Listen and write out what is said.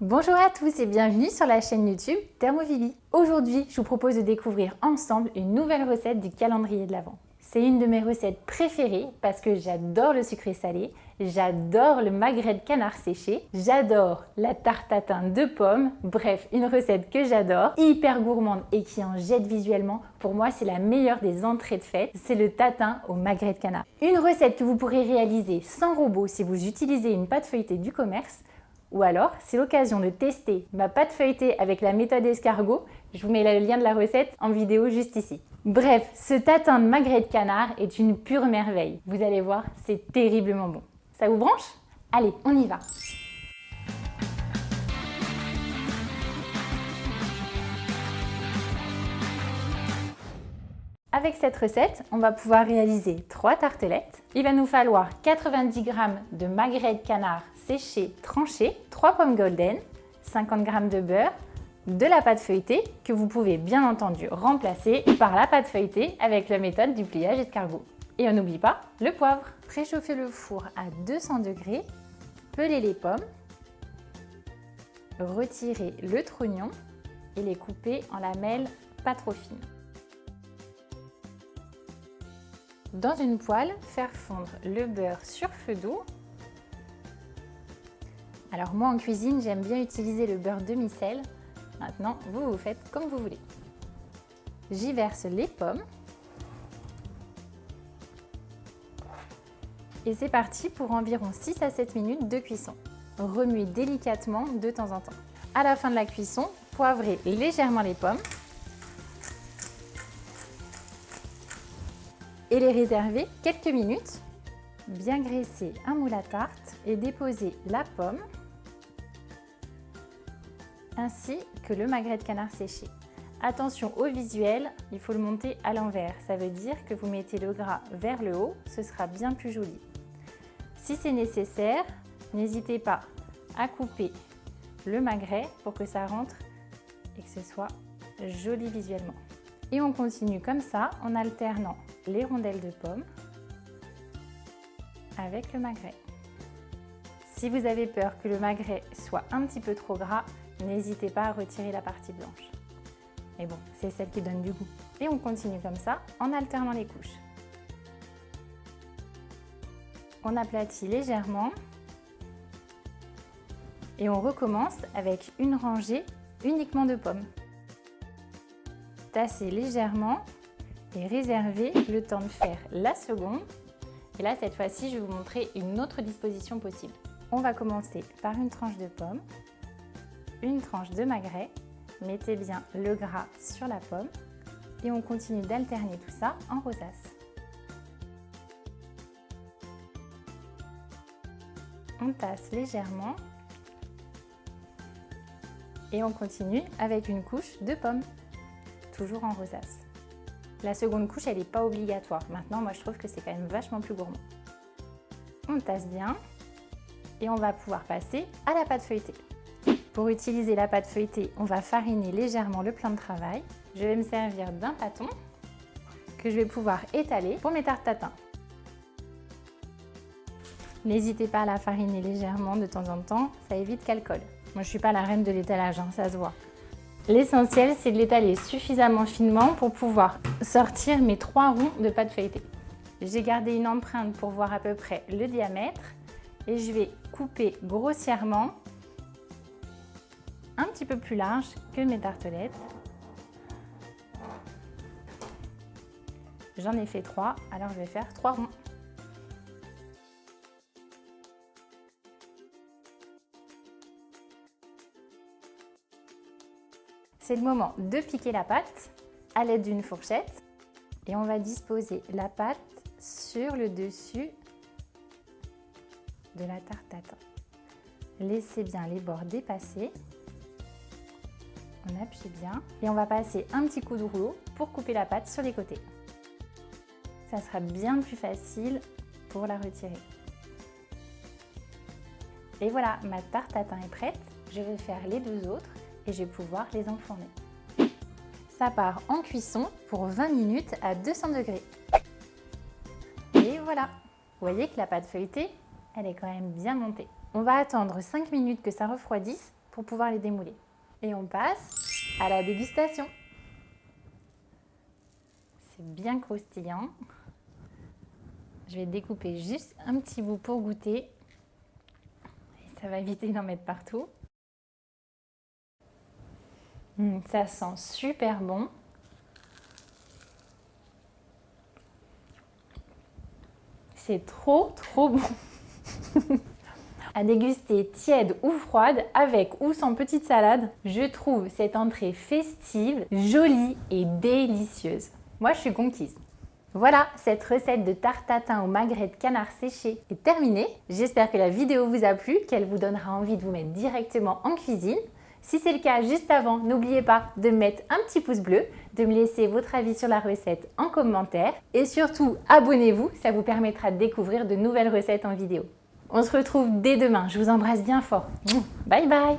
Bonjour à tous et bienvenue sur la chaîne YouTube Thermovili. Aujourd'hui, je vous propose de découvrir ensemble une nouvelle recette du calendrier de l'Avent. C'est une de mes recettes préférées parce que j'adore le sucré salé, j'adore le magret de canard séché, j'adore la tarte tatin de pommes, bref, une recette que j'adore, hyper gourmande et qui en jette visuellement. Pour moi, c'est la meilleure des entrées de fête, c'est le tatin au magret de canard. Une recette que vous pourrez réaliser sans robot si vous utilisez une pâte feuilletée du commerce. Ou alors, c'est l'occasion de tester ma pâte feuilletée avec la méthode escargot. Je vous mets le lien de la recette en vidéo juste ici. Bref, ce tatin de magret de canard est une pure merveille. Vous allez voir, c'est terriblement bon. Ça vous branche? Allez, on y va! Avec cette recette, on va pouvoir réaliser 3 tartelettes. Il va nous falloir 90 g de magret de canard séché tranché, 3 pommes golden, 50 g de beurre, de la pâte feuilletée que vous pouvez bien entendu remplacer par la pâte feuilletée avec la méthode du pliage escargot. Et on n'oublie pas le poivre. Préchauffez le four à 200 degrés, pelez les pommes, retirez le trognon et les coupez en lamelles pas trop fines. Dans une poêle, faire fondre le beurre sur feu doux. Alors moi en cuisine, j'aime bien utiliser le beurre demi-sel. Maintenant, vous faites comme vous voulez. J'y verse les pommes. Et c'est parti pour environ 6 à 7 minutes de cuisson. Remuez délicatement de temps en temps. À la fin de la cuisson, poivrez légèrement les pommes. Et les réserver quelques minutes. Bien graisser un moule à tarte et déposer la pomme ainsi que le magret de canard séché. Attention au visuel, il faut le monter à l'envers. Ça veut dire que vous mettez le gras vers le haut, ce sera bien plus joli. Si c'est nécessaire, n'hésitez pas à couper le magret pour que ça rentre et que ce soit joli visuellement. Et on continue comme ça en alternant les rondelles de pommes avec le magret. Si vous avez peur que le magret soit un petit peu trop gras, n'hésitez pas à retirer la partie blanche. Mais bon, c'est celle qui donne du goût. Et on continue comme ça en alternant les couches. On aplatit légèrement et on recommence avec une rangée uniquement de pommes. Tassez légèrement et réservez le temps de faire la seconde. Et là, cette fois-ci, je vais vous montrer une autre disposition possible. On va commencer par une tranche de pomme, une tranche de magret. Mettez bien le gras sur la pomme et on continue d'alterner tout ça en rosace. On tasse légèrement et on continue avec une couche de pommes, toujours en rosace. La seconde couche, elle n'est pas obligatoire. Maintenant, moi, je trouve que c'est quand même vachement plus gourmand. On tasse bien et on va pouvoir passer à la pâte feuilletée. Pour utiliser la pâte feuilletée, on va fariner légèrement le plan de travail. Je vais me servir d'un tâton que je vais pouvoir étaler pour mes tartes tatin. N'hésitez pas à la fariner légèrement de temps en temps, ça évite qu'elle colle. Moi, je ne suis pas la reine de l'étalage, hein, ça se voit. L'essentiel, c'est de l'étaler suffisamment finement pour pouvoir sortir mes 3 ronds de pâte feuilletée. J'ai gardé une empreinte pour voir à peu près le diamètre et je vais couper grossièrement un petit peu plus large que mes tartelettes. J'en ai fait 3, alors je vais faire 3 ronds. C'est le moment de piquer la pâte à l'aide d'une fourchette et on va disposer la pâte sur le dessus de la tarte tatin. Laissez bien les bords dépasser. On appuie bien et on va passer un petit coup de rouleau pour couper la pâte sur les côtés. Ça sera bien plus facile pour la retirer. Et voilà, ma tarte tatin est prête. Je vais faire les 2 autres et je vais pouvoir les enfourner. Ça part en cuisson pour 20 minutes à 200 degrés. Et voilà, vous voyez que la pâte feuilletée, elle est quand même bien montée. On va attendre 5 minutes que ça refroidisse pour pouvoir les démouler. Et on passe à la dégustation. C'est bien croustillant. Je vais découper juste un petit bout pour goûter. Et ça va éviter d'en mettre partout. Ça sent super bon. C'est trop bon. À déguster tiède ou froide, avec ou sans petite salade, je trouve cette entrée festive, jolie et délicieuse. Moi, je suis conquise. Voilà, cette recette de tarte tatin au magret de canard séché est terminée. J'espère que la vidéo vous a plu, qu'elle vous donnera envie de vous mettre directement en cuisine. Si c'est le cas juste avant, n'oubliez pas de mettre un petit pouce bleu, de me laisser votre avis sur la recette en commentaire et surtout abonnez-vous, ça vous permettra de découvrir de nouvelles recettes en vidéo. On se retrouve dès demain, je vous embrasse bien fort. Bye bye!